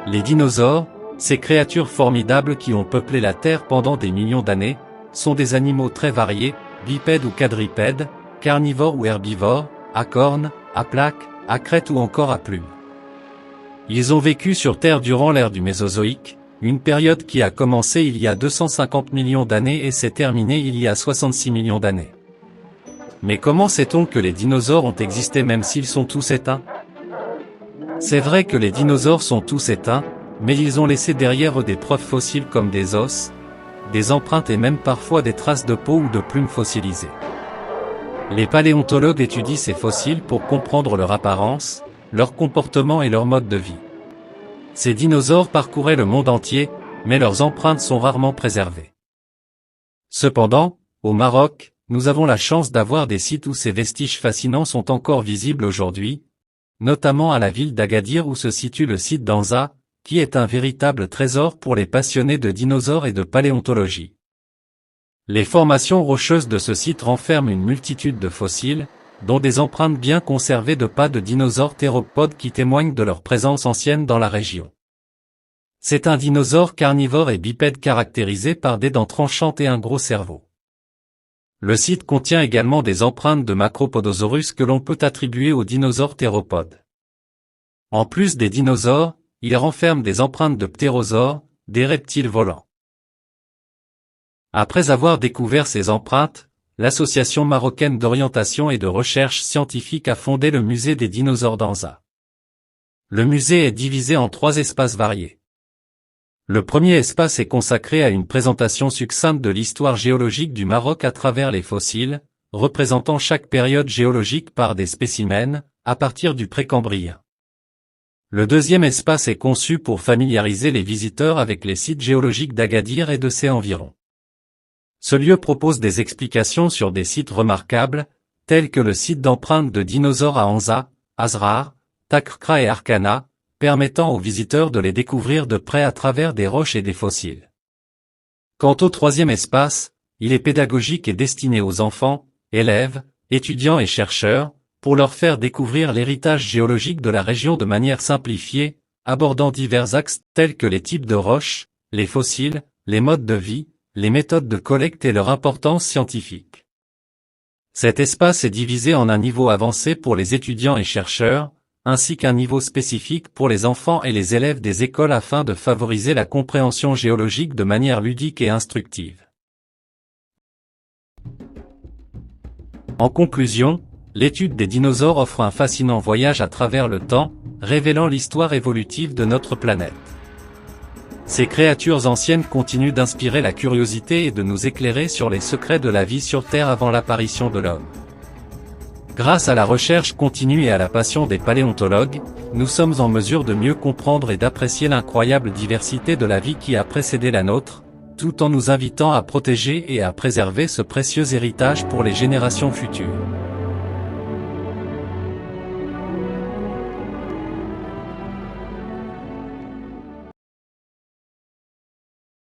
Les dinosaures, ces créatures formidables qui ont peuplé la Terre pendant des millions d'années, sont des animaux très variés, bipèdes ou quadrupèdes, carnivores ou herbivores, à cornes, à plaques, à crête ou encore à plumes. Ils ont vécu sur Terre durant l'ère du Mésozoïque, une période qui a commencé il y a 250 millions d'années et s'est terminée il y a 66 millions d'années. Mais comment sait-on que les dinosaures ont existé même s'ils sont tous éteints? C'est vrai que les dinosaures sont tous éteints, mais ils ont laissé derrière eux des preuves fossiles comme des os, des empreintes et même parfois des traces de peau ou de plumes fossilisées. Les paléontologues étudient ces fossiles pour comprendre leur apparence, leur comportement et leur mode de vie. Ces dinosaures parcouraient le monde entier, mais leurs empreintes sont rarement préservées. Cependant, au Maroc, nous avons la chance d'avoir des sites où ces vestiges fascinants sont encore visibles aujourd'hui, notamment à la ville d'Agadir où se situe le site d'Anza, qui est un véritable trésor pour les passionnés de dinosaures et de paléontologie. Les formations rocheuses de ce site renferment une multitude de fossiles, dont des empreintes bien conservées de pas de dinosaures théropodes qui témoignent de leur présence ancienne dans la région. C'est un dinosaure carnivore et bipède caractérisé par des dents tranchantes et un gros cerveau. Le site contient également des empreintes de Macropodosaurus que l'on peut attribuer aux dinosaures théropodes. En plus des dinosaures, il renferme des empreintes de ptérosaures, des reptiles volants. Après avoir découvert ces empreintes, l'Association marocaine d'orientation et de recherche scientifique a fondé le musée des dinosaures d'Anza. Le musée est divisé en 3 espaces variés. Le premier espace est consacré à une présentation succincte de l'histoire géologique du Maroc à travers les fossiles, représentant chaque période géologique par des spécimens, à partir du Précambrien. Le deuxième espace est conçu pour familiariser les visiteurs avec les sites géologiques d'Agadir et de ses environs. Ce lieu propose des explications sur des sites remarquables, tels que le site d'empreintes de dinosaures à Anza, Azrar, Takrkra et Arkana, permettant aux visiteurs de les découvrir de près à travers des roches et des fossiles. Quant au troisième espace, il est pédagogique et destiné aux enfants, élèves, étudiants et chercheurs, pour leur faire découvrir l'héritage géologique de la région de manière simplifiée, abordant divers axes tels que les types de roches, les fossiles, les modes de vie, les méthodes de collecte et leur importance scientifique. Cet espace est divisé en un niveau avancé pour les étudiants et chercheurs, ainsi qu'un niveau spécifique pour les enfants et les élèves des écoles afin de favoriser la compréhension géologique de manière ludique et instructive. En conclusion, l'étude des dinosaures offre un fascinant voyage à travers le temps, révélant l'histoire évolutive de notre planète. Ces créatures anciennes continuent d'inspirer la curiosité et de nous éclairer sur les secrets de la vie sur Terre avant l'apparition de l'homme. Grâce à la recherche continue et à la passion des paléontologues, nous sommes en mesure de mieux comprendre et d'apprécier l'incroyable diversité de la vie qui a précédé la nôtre, tout en nous invitant à protéger et à préserver ce précieux héritage pour les générations futures.